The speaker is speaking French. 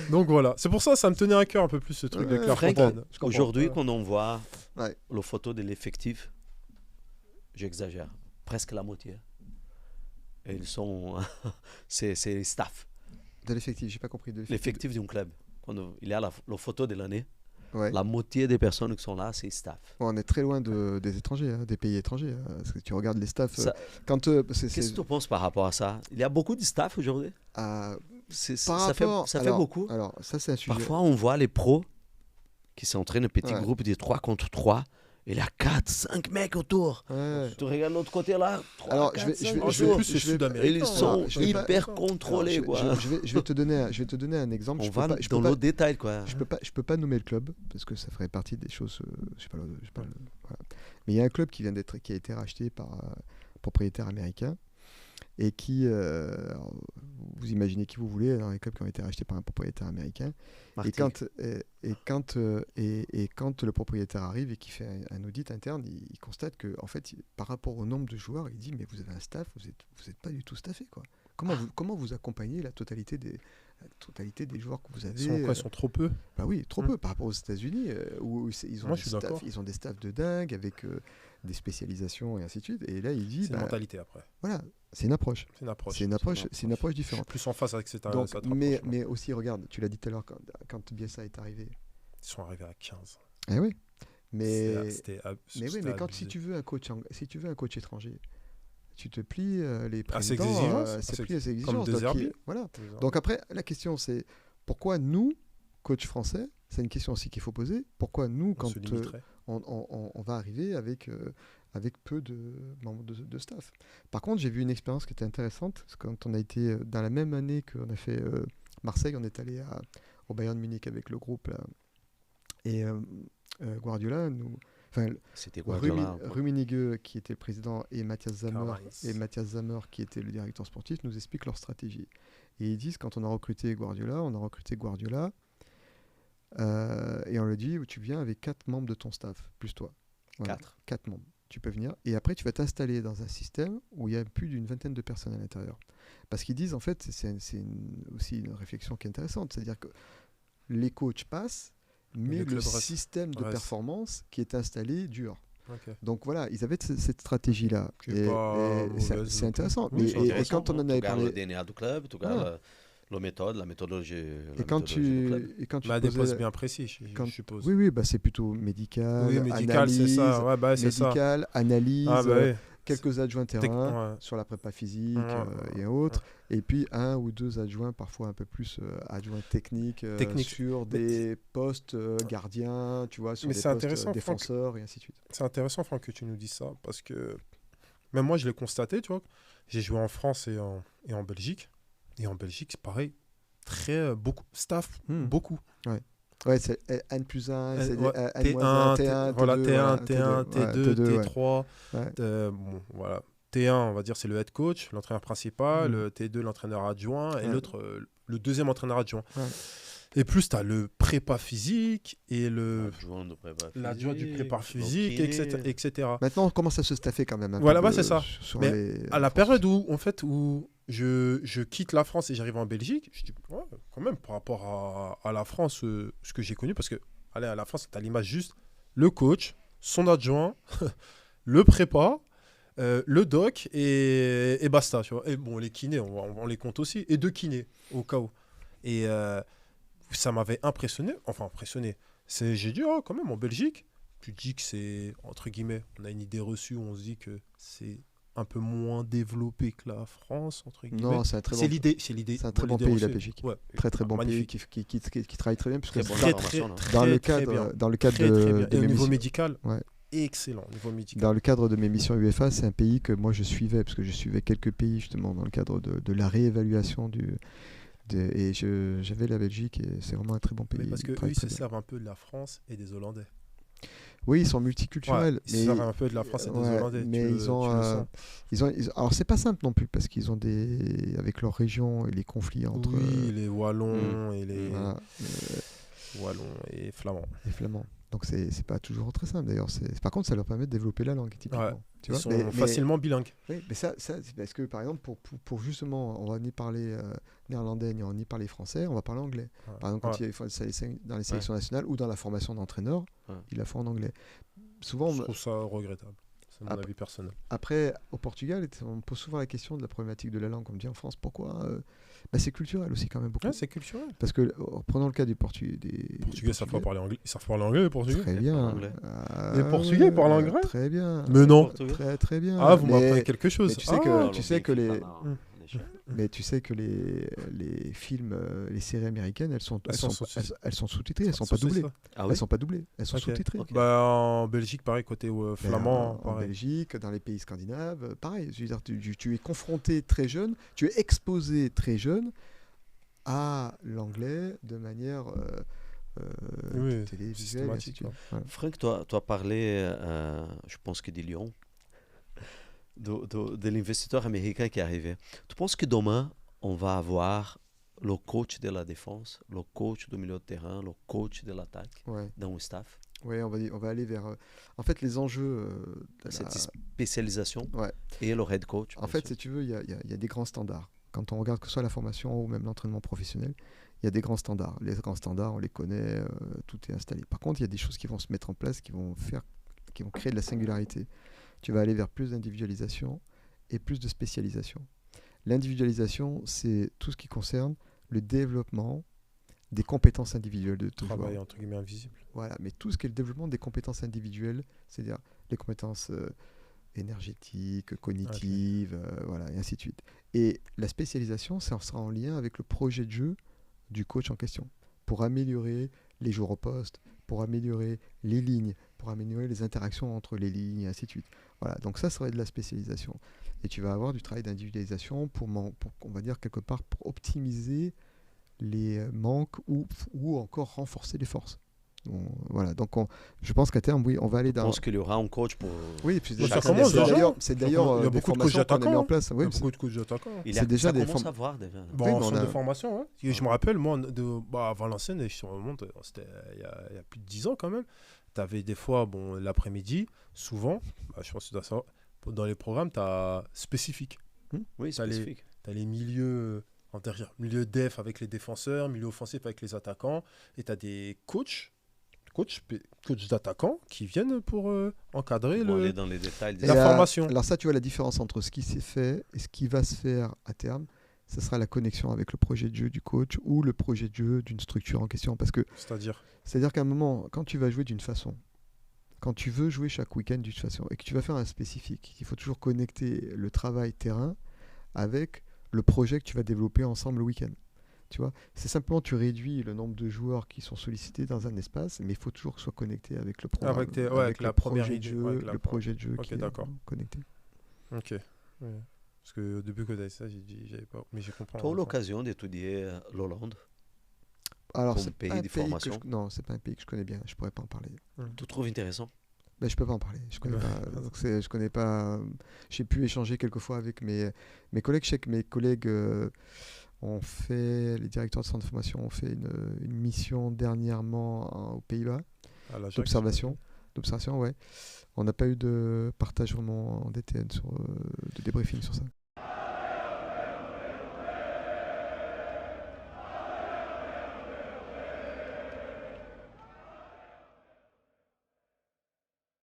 Donc voilà, c'est pour ça ça me tenait à cœur un peu plus ce truc de Clairefontaine. Aujourd'hui, quand on voit les photos de l'effectif, j'exagère, presque la moitié. Et ils sont... c'est staff. De l'effectif, j'ai pas compris. L'effectif d'un club. Quand il y a la photo de l'année, ouais. La moitié des personnes qui sont là, c'est staff. Bon, on est très loin des étrangers, des pays étrangers. Parce que tu regardes les staffs... Qu'est-ce que tu penses par rapport à ça? Il y a beaucoup de staff aujourd'hui? Ça fait beaucoup. Alors, ça, c'est un sujet. Parfois, on voit les pros qui s'entraînent en petits groupes de 3 contre 3. Il y a 4, 5 mecs autour. Ouais. Tu regardes l'autre côté là. 3, alors, 4, je vais ils sont hyper contrôlés. Je vais te donner un exemple. On va dans le détail. Je peux pas nommer le club parce que ça ferait partie des choses. Je sais pas, voilà. Mais il y a un club qui a été racheté par un propriétaire américain. Et qui, vous imaginez qui vous voulez dans les clubs qui ont été rachetés par un propriétaire américain. Et quand le propriétaire arrive et qu'il fait un audit interne, il constate que, en fait, par rapport au nombre de joueurs, il dit mais vous avez un staff, vous êtes pas du tout staffé, quoi. Comment vous accompagnez la totalité des joueurs que vous avez? Ils sont trop peu. Bah oui, trop peu par rapport aux États-Unis où ils ont des staffs de dingue avec des spécialisations et ainsi de suite. Et là, il dit c'est une mentalité après. Voilà, c'est une approche. C'est une approche différente. Je suis plus en face avec cette approche. Mais aussi, regarde, tu l'as dit tout à l'heure quand Bielsa est arrivé. Ils sont arrivés à 15. Eh oui. Mais si tu veux un coach étranger, tu te plies les présidents. C'est plié à ses exigences. Voilà. Donc après, la question c'est pourquoi nous, coach français, c'est une question aussi qu'il faut poser. Pourquoi nous, quand on va arriver avec peu de membres de staff. Par contre, j'ai vu une expérience qui était intéressante. Parce que quand on a été dans la même année qu'on a fait Marseille, on est allé au Bayern Munich avec le groupe là, et Guardiola c'était Guardiola. Rummenigge qui était le président et Matthias Sammer qui était le directeur sportif nous expliquent leur stratégie. Et ils disent quand on a recruté Guardiola et on lui dit tu viens avec 4 membres de ton staff plus toi. Voilà, 4 membres. Tu peux venir et après tu vas t'installer dans un système où il y a plus d'une vingtaine de personnes à l'intérieur. Parce qu'ils disent en fait c'est aussi une réflexion qui est intéressante, c'est-à-dire que les coachs passent mais le système de performance qui est installé dure. Okay. Donc voilà, ils avaient cette stratégie-là. C'est intéressant. Oui, et quand on en avait parlé... le DNA du club, tu regardes la méthodologie. Et quand tu des postes bien précis, je suppose. Oui, c'est plutôt médical, analyse, c'est ça. Médical, analyse, quelques adjoints terrain sur la prépa physique et autres. Et puis 1 ou 2 adjoints, parfois un peu plus adjoints techniques. Sur des postes gardiens, tu vois, sur des postes défenseurs et ainsi de suite. C'est intéressant, Franck, que tu nous dises ça, parce que même moi, je l'ai constaté, tu vois. J'ai joué en France et en Belgique. Et en Belgique, c'est pareil. Beaucoup. Staff, beaucoup. Ouais, c'est N+1, c'est T1, T1, T2, T3. Voilà. T1, on va dire, c'est le head coach, l'entraîneur principal. Le T2, l'entraîneur adjoint. Et l'autre, le deuxième entraîneur adjoint. Ouais. Et plus, tu as le prépa physique et l'adjoint du prépa physique, etc. Maintenant, on commence à se staffer quand même. Voilà, c'est ça. Mais à la période où je quitte la France et j'arrive en Belgique, je dis, quand même, par rapport à la France, ce que j'ai connu, parce que à la France, tu as l'image juste le coach, son adjoint, le prépa, le doc et basta. Tu vois. Et bon, les kinés, on les compte aussi, et 2 kinés, au cas où. Et ça m'avait impressionné. J'ai dit, quand même, en Belgique, tu dis que c'est, entre guillemets, on a une idée reçue, on se dit que c'est un peu moins développé que la France, entre guillemets. Non, c'est un très bon pays, la Belgique. Ouais. Très bon pays qui travaille très bien. Puisque dans le cadre de niveau médical, excellent niveau médical. Dans le cadre de mes missions UEFA, c'est un pays que moi je suivais, parce que je suivais quelques pays justement dans le cadre de la réévaluation et j'avais la Belgique et c'est vraiment un très bon pays. Mais parce qu'eux, ils se servent un peu de la France et des Hollandais. Oui, ils sont multiculturels. Ils se servent un peu de la France et des Hollandais. Mais ils ont alors, c'est pas simple non plus, parce qu'ils ont avec leur région et les conflits entre... Oui, les Wallons et les... Wallons et Flamands. Donc c'est pas toujours très simple d'ailleurs. Par contre, ça leur permet de développer la langue typiquement. Ouais. Tu Ils sont facilement bilingues. Oui, mais ça c'est parce que par exemple pour justement, on va ni parler néerlandais ni parler français, on va parler anglais. Ouais. Par exemple, quand il faut dans les sélections nationales ou dans la formation d'entraîneur, ils la font en anglais. Souvent, je trouve ça regrettable. C'est mon avis personnel. Après, au Portugal, on me pose souvent la question de la problématique de la langue. On me dit en France, pourquoi c'est culturel aussi quand même beaucoup. Ouais, c'est culturel. Parce que, prenons le cas des Portugais. Les Portugais savent pas parler anglais. Ils savent parler anglais, les Portugais. Très bien. Les Portugais parlent anglais. Très bien. Mais non. Très très bien. Ah, vous m'apprenez quelque chose. Mais tu sais que les... Mais tu sais que les films, les séries américaines, elles sont sous-titrées, elles sont pas doublées. Ah oui, elles sont pas doublées, elles sont sous-titrées. Okay. Bah, en Belgique, pareil, côté flamand. En Belgique, dans les pays scandinaves, pareil. Je veux dire, tu es confronté très jeune, tu es exposé très jeune à l'anglais de manière télévisuelle. Voilà. Franck, toi, tu as parlé, je pense que de Lyon. De l'investisseur américain qui est arrivé. Tu penses que demain, on va avoir le coach de la défense, le coach du milieu de terrain, le coach de l'attaque dans le staff? Oui, on va aller vers... en fait, les enjeux... cette spécialisation et le head coach. En fait, si tu veux, il y a des grands standards. Quand on regarde que ce soit la formation ou même l'entraînement professionnel, il y a des grands standards. Les grands standards, on les connaît, tout est installé. Par contre, il y a des choses qui vont se mettre en place, qui vont créer de la singularité. Tu vas aller vers plus d'individualisation et plus de spécialisation. L'individualisation, c'est tout ce qui concerne le développement des compétences individuelles de tout travail entre guillemets invisible. Voilà, mais tout ce qui est le développement des compétences individuelles, c'est-à-dire les compétences énergétiques, cognitives, voilà, et ainsi de suite. Et la spécialisation, ça sera en lien avec le projet de jeu du coach en question, pour améliorer les jours au poste, pour améliorer les lignes, pour améliorer les interactions entre les lignes, et ainsi de suite. Voilà, donc ça serait de la spécialisation. Et tu vas avoir du travail d'individualisation pour on va dire quelque part, pour optimiser les manques ou encore renforcer les forces. Voilà, donc je pense qu'à terme, oui, on va aller dans... Je pense qu'il y aura un coach pour... Oui, puis c'est d'ailleurs il y a beaucoup de coachs d'attaquants. Il y a beaucoup de coachs d'attaquants. C'est déjà des commence à voir déjà. Bon, en centre de formation, je me rappelle, moi, à Valenciennes, je remonte, c'était il y a plus de 10 ans quand même. Tu avais des fois, l'après-midi, souvent, je pense que tu dois savoir, dans les programmes, tu as spécifique. Oui, spécifique. Tu as les milieux antérieurs, milieu def avec les défenseurs, milieu offensif avec les attaquants, et tu as des coachs d'attaquants qui viennent pour encadrer aller dans les détails la formation. Alors ça, tu vois la différence entre ce qui s'est fait et ce qui va se faire à terme. Ce sera la connexion avec le projet de jeu du coach ou le projet de jeu d'une structure en question. Parce que, c'est-à-dire qu'à un moment, quand tu vas jouer d'une façon, quand tu veux jouer chaque week-end d'une façon et que tu vas faire un spécifique, il faut toujours connecter le travail terrain avec le projet que tu vas développer ensemble le week-end. Tu vois, c'est simplement tu réduis le nombre de joueurs qui sont sollicités dans un espace, mais il faut toujours que ce soit connecté avec le programme, avec la première projet de jeu, le projet de jeu qui est connecté. Ok. Ouais. Parce que au début que tu as dit ça, j'avais pas, mais j'ai compris. Tu as eu l'occasion d'étudier l'Hollande? Alors c'est pays de formation. Non, c'est pas un pays que je connais bien. Je pourrais pas en parler. Tu trouves intéressant? Ben, je peux pas en parler. Je connais pas. Donc je connais pas. J'ai pu échanger quelques fois avec mes collègues. Je sais que mes collègues les directeurs de centre de formation ont fait une mission dernièrement aux Pays-Bas d'observation, ouais. On n'a pas eu de partage vraiment en DTN de débriefing sur ça.